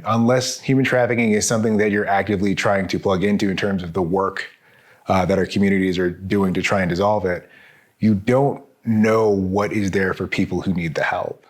Unless human trafficking is something that you're actively trying to plug into in terms of the work that our communities are doing to try and dissolve it, you don't know what is there for people who need the help.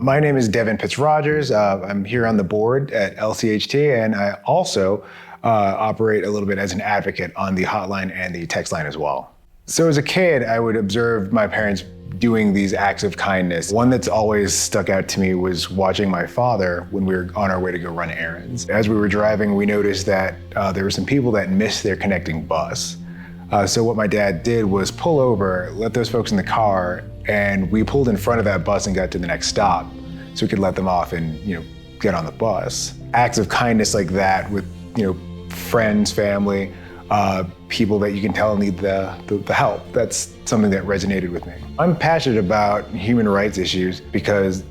My name is Devin Pitts-Rogers. I'm here on the board at LCHT, and I also operate a little bit as an advocate on the hotline and the text line as well. So as a kid, I would observe my parents doing these acts of kindness. One that's always stuck out to me was watching my father when we were on our way to go run errands. As we were driving, we noticed that there were some people that missed their connecting bus. So what my dad did was pull over, let those folks in the car, and we pulled in front of that bus and got to the next stop so we could let them off and get on the bus. Acts of kindness like that with friends, family, people that you can tell need the help. That's something that resonated with me. I'm passionate about human rights issues because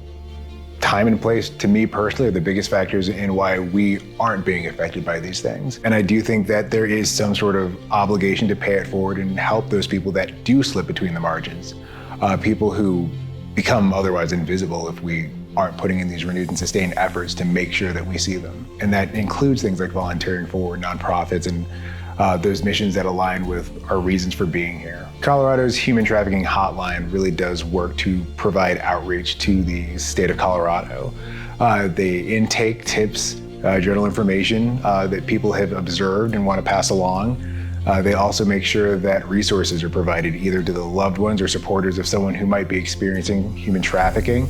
time and place, to me personally, are the biggest factors in why we aren't being affected by these things. And I do think that there is some sort of obligation to pay it forward and help those people that do slip between the margins. People who become otherwise invisible if we aren't putting in these renewed and sustained efforts to make sure that we see them. And that includes things like volunteering for nonprofits and those missions that align with our reasons for being here. Colorado's Human Trafficking Hotline really does work to provide outreach to the state of Colorado. They intake tips, journal information that people have observed and want to pass along. They also make sure that resources are provided either to the loved ones or supporters of someone who might be experiencing human trafficking,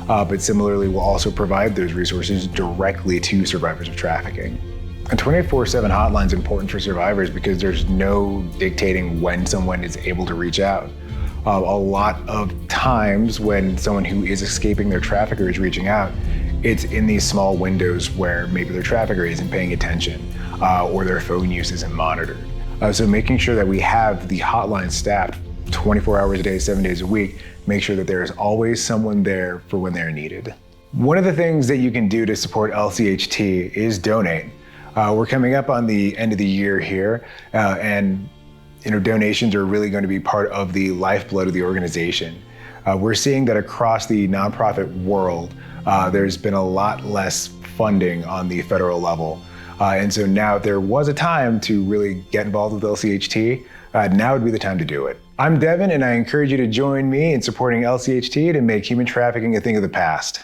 but similarly will also provide those resources directly to survivors of trafficking. A 24/7 hotline is important for survivors because there's no dictating when someone is able to reach out. A lot of times when someone who is escaping their trafficker is reaching out, it's in these small windows where maybe their trafficker isn't paying attention or their phone use isn't monitored. So making sure that we have the hotline staffed 24 hours a day, 7 days a week, make sure that there is always someone there for when they're needed. One of the things that you can do to support LCHT is donate. We're coming up on the end of the year here, and donations are really going to be part of the lifeblood of the organization. We're seeing that across the nonprofit world, there's been a lot less funding on the federal level. And so now if there was a time to really get involved with LCHT, now would be the time to do it. I'm Devin, and I encourage you to join me in supporting LCHT to make human trafficking a thing of the past.